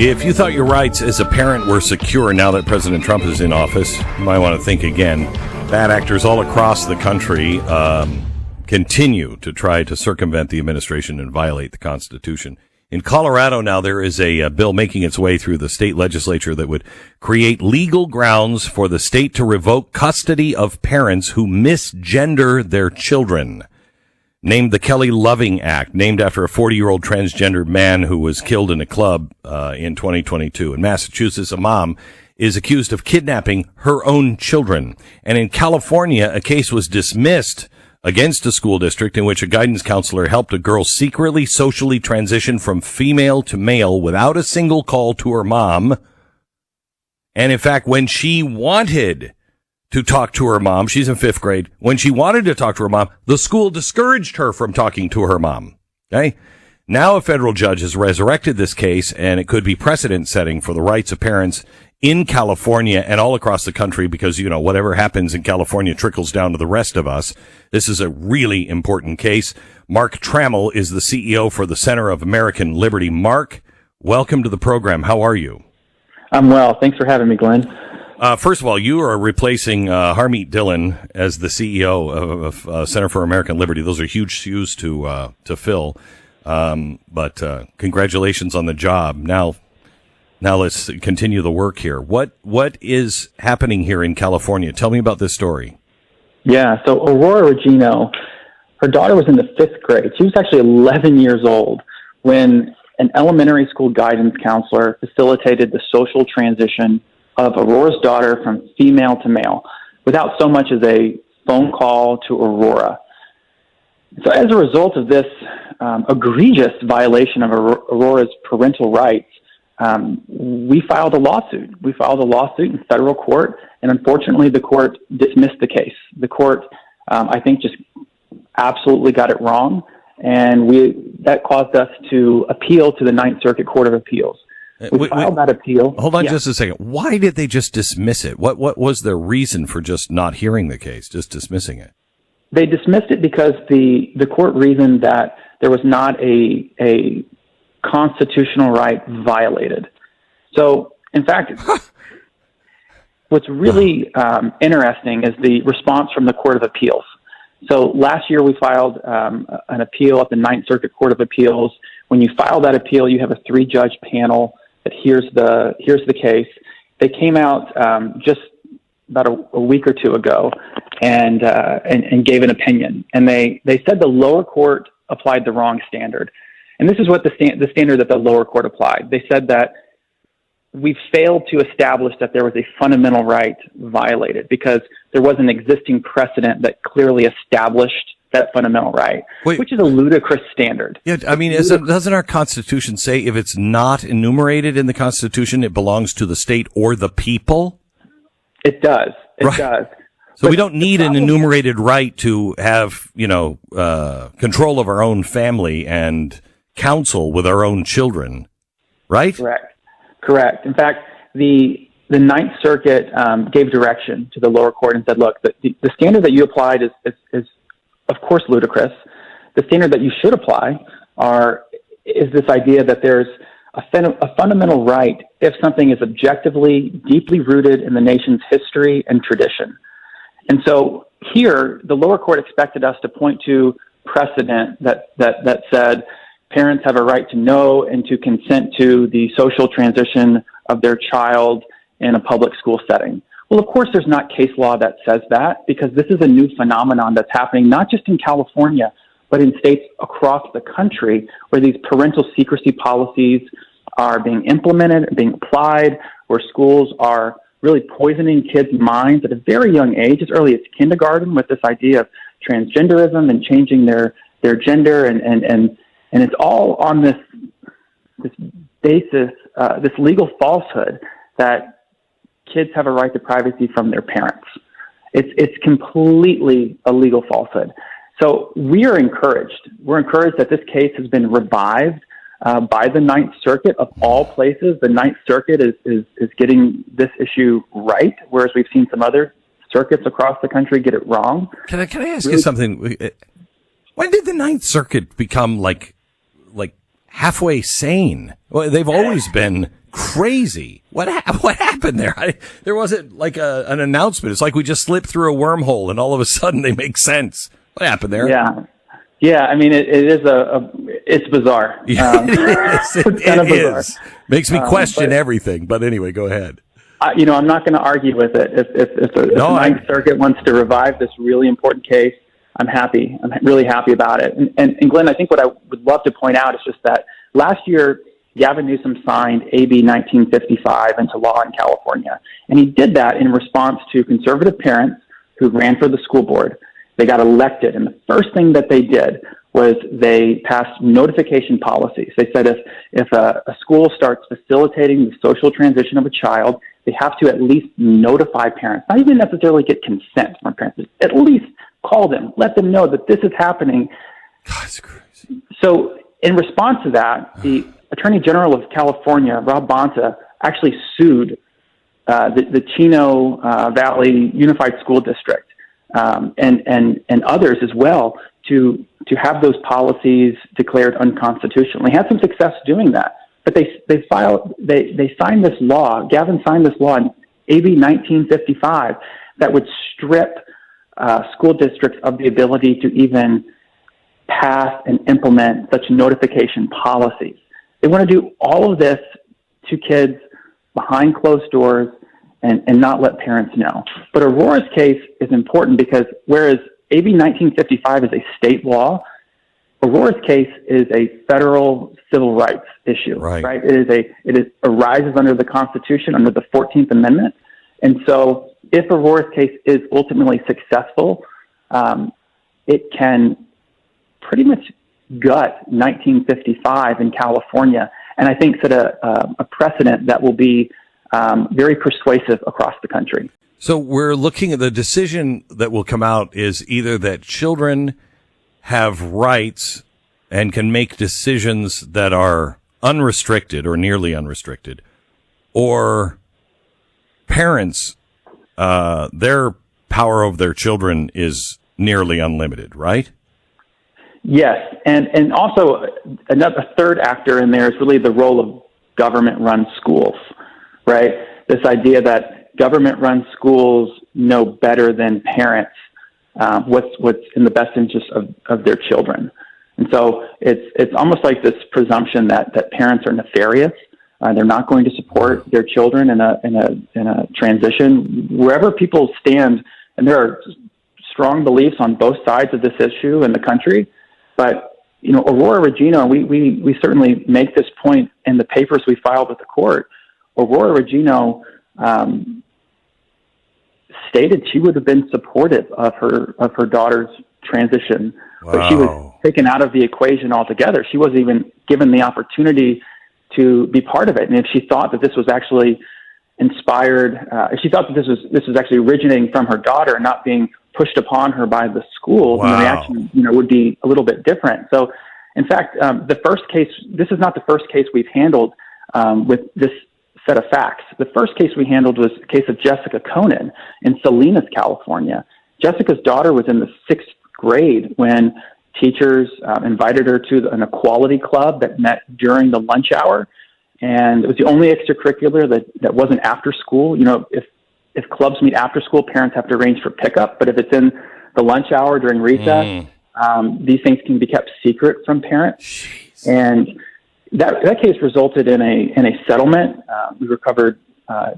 If you thought your rights as a parent were secure now that President Trump is in office, you might want to think again. Bad actors all across the country continue to try to circumvent the administration and violate the Constitution. In Colorado now, there is a bill making its way through the state legislature that would create legal grounds for the state to revoke custody of parents who misgender their children. Named the Kelly Loving Act, named after a 40-year-old transgender man who was killed in a club in 2022. In Massachusetts, a mom is accused of kidnapping her own children. And in California, a case was dismissed against a school district in which a guidance counselor helped a girl secretly socially transition from female to male without a single call to her mom. And in fact, when she wanted to talk to her mom, she's in 5th grade, when she wanted to talk to her mom, the school discouraged her from talking to her mom. Okay? Now a federal judge has resurrected this case, and it could be precedent setting for the rights of parents in California and all across the country because, you know, whatever happens in California trickles down to the rest of us. This is a really important case. Mark Trammell is the CEO for the Center of American Liberty. Mark, welcome to the program. How are you? I'm well. Thanks for having me, Glenn. First of all, you are replacing Harmeet Dillon as the CEO of Center for American Liberty. Those are huge shoes to fill. But congratulations on the job. Now let's continue the work here. What is happening here in California? Tell me about this story. Yeah, so Aurora Regino, her daughter was in the 5th grade. She was actually 11 years old when an elementary school guidance counselor facilitated the social transition of Aurora's daughter from female to male without so much as a phone call to Aurora. So as a result of this egregious violation of Aurora's parental rights, we filed a lawsuit. We filed a lawsuit in federal court, and unfortunately the court dismissed the case. The court, I think, just absolutely got it wrong, and that caused us to appeal to the Ninth Circuit Court of Appeals. We filed that appeal. Hold on just a second. Why did they just dismiss it? What was their reason for just not hearing the case, just dismissing it? They dismissed it because the court reasoned that there was not a constitutional right violated. So, in fact, what's really interesting is the response from the Court of Appeals. So last year we filed an appeal at the Ninth Circuit Court of Appeals. When you file that appeal, you have a 3-judge panel that hears the case. They came out just about a week or two ago and gave an opinion. And they said the lower court applied the wrong standard. And this is what the standard that the lower court applied. They said that we failed to establish that there was a fundamental right violated because there was an existing precedent that clearly established that fundamental right, which is a ludicrous standard. Yeah, I mean, doesn't our Constitution say if it's not enumerated in the Constitution, it belongs to the state or the people? It does. It does. So we don't need an enumerated right to have, control of our own family and counsel with our own children, right? Correct. In fact, the Ninth Circuit gave direction to the lower court and said, look, the standard that you applied is of course ludicrous. The standard that you should apply is this idea that there's a fundamental right if something is objectively deeply rooted in the nation's history and tradition. And so here, the lower court expected us to point to precedent that said parents have a right to know and to consent to the social transition of their child in a public school setting. Well, of course, there's not case law that says that because this is a new phenomenon that's happening not just in California, but in states across the country where these parental secrecy policies are being implemented, being applied, where schools are really poisoning kids' minds at a very young age, as early as kindergarten, with this idea of transgenderism and changing their gender, and it's all on this basis, this legal falsehood that kids have a right to privacy from their parents. It's completely a legal falsehood. So we are encouraged. We're encouraged that this case has been revived by the Ninth Circuit of all places. The Ninth Circuit is getting this issue right, whereas we've seen some other circuits across the country get it wrong. Can I ask you something? When did the Ninth Circuit become like halfway sane? Well, they've always been crazy. What happened there? There wasn't like an announcement. It's like we just slipped through a wormhole and all of a sudden they make sense. What happened there? Yeah. I mean, it is it's bizarre. It is. Makes me question everything. But anyway, go ahead. I'm not going to argue with it. If the Ninth Circuit wants to revive this really important case, I'm happy. I'm really happy about it. And Glenn, I think what I would love to point out is just that last year, Gavin Newsom signed AB 1955 into law in California. And he did that in response to conservative parents who ran for the school board. They got elected. And the first thing that they did was they passed notification policies. They said if a school starts facilitating the social transition of a child, they have to at least notify parents, not even necessarily get consent from parents, at least call them, let them know that this is happening. God, it's crazy. So in response to that, the Attorney General of California, Rob Bonta, actually sued the Chino Valley Unified School District and others as well to have those policies declared unconstitutional. They had some success doing that, but they signed this law. Gavin signed this law in AB 1955 that would strip school districts of the ability to even pass and implement such notification policies. They want to do all of this to kids behind closed doors and not let parents know. But Aurora's case is important because whereas AB 1955 is a state law, Aurora's case is a federal civil rights issue. Right? It arises under the Constitution, under the 14th Amendment. And so if Aurora's case is ultimately successful, it can pretty much gut 1955 in California, and I think set a precedent that will be very persuasive across the country. So we're looking at the decision that will come out is either that children have rights and can make decisions that are unrestricted or nearly unrestricted, or parents, their power over their children is nearly unlimited, right? Yes, and also a third actor in there is really the role of government-run schools, right? This idea that government-run schools know better than parents what's in the best interest of their children, and so it's almost like this presumption that parents are nefarious. They're not going to support their children in a transition wherever people stand, and there are strong beliefs on both sides of this issue in the country. But, Aurora Regino, we certainly make this point in the papers we filed with the court. Aurora Regino stated she would have been supportive of her daughter's transition, but she was taken out of the equation altogether. She wasn't even given the opportunity to be part of it. And if she thought that this was actually inspired, if she thought that this was actually originating from her daughter and not being pushed upon her by the school, and the reaction, would be a little bit different. So, in fact, the first case, this is not the first case we've handled with this set of facts. The first case we handled was the case of Jessica Conan in Salinas, California. Jessica's daughter was in the 6th grade when teachers invited her to an equality club that met during the lunch hour, and it was the only extracurricular that wasn't after school. If clubs meet after school, parents have to arrange for pickup. But if it's in the lunch hour during recess, these things can be kept secret from parents. Jeez. And that case resulted in a settlement. We recovered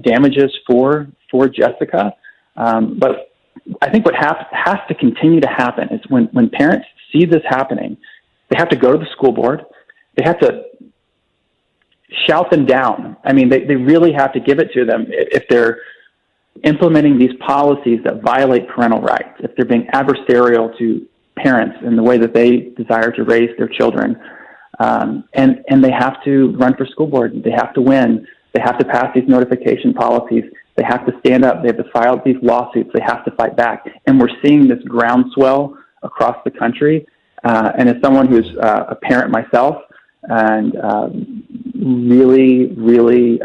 damages for Jessica. But I think what has to continue to happen is when parents see this happening, they have to go to the school board. They have to shout them down. I mean, they really have to give it to them if they're implementing these policies that violate parental rights, if they're being adversarial to parents in the way that they desire to raise their children. And they have to run for school board. They have to win. They have to pass these notification policies. They have to stand up. They have to file these lawsuits. They have to fight back. And we're seeing this groundswell across the country. And as someone who's a parent myself and really,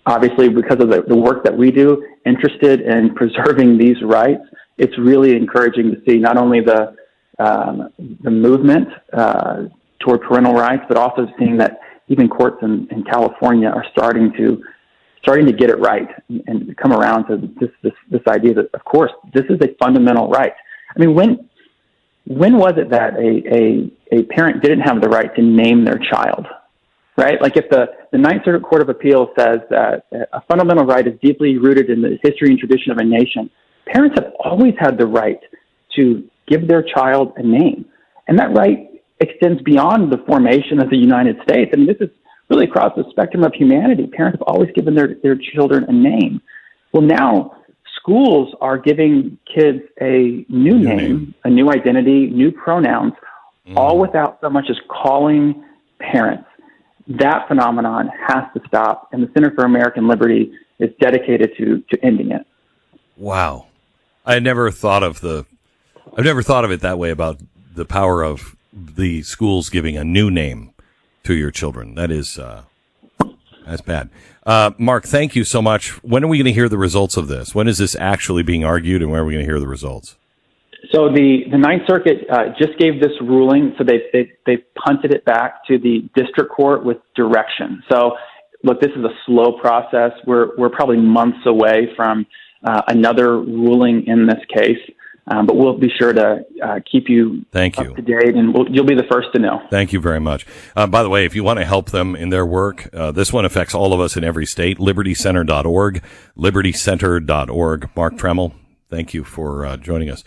obviously, because of the work that we do, interested in preserving these rights, it's really encouraging to see not only the movement toward parental rights, but also seeing that even courts in California are starting to get it right and come around to this idea that, of course, this is a fundamental right. I mean, when was it that a parent didn't have the right to name their child, right? Like if the Ninth Circuit Court of Appeals says that a fundamental right is deeply rooted in the history and tradition of a nation, parents have always had the right to give their child a name. And that right extends beyond the formation of the United States. I mean, this is really across the spectrum of humanity. Parents have always given their children a name. Well, now schools are giving kids a new name, a new identity, new pronouns, all without so much as calling parents. That phenomenon has to stop, and the Center for American Liberty is dedicated to ending it. Wow. I've never thought of it that way, about the power of the schools giving a new name to your children. That's bad. Mark, thank you so much. When are we going to hear the results of this? When is this actually being argued, and when are we going to hear the results? So the Ninth Circuit just gave this ruling, so they punted it back to the district court with direction. So, look, this is a slow process. We're probably months away from another ruling in this case, but we'll be sure to keep you up to date, and you'll be the first to know. Thank you very much. By the way, if you want to help them in their work, this one affects all of us in every state. LibertyCenter.org, LibertyCenter.org. Mark Trammell, thank you for joining us.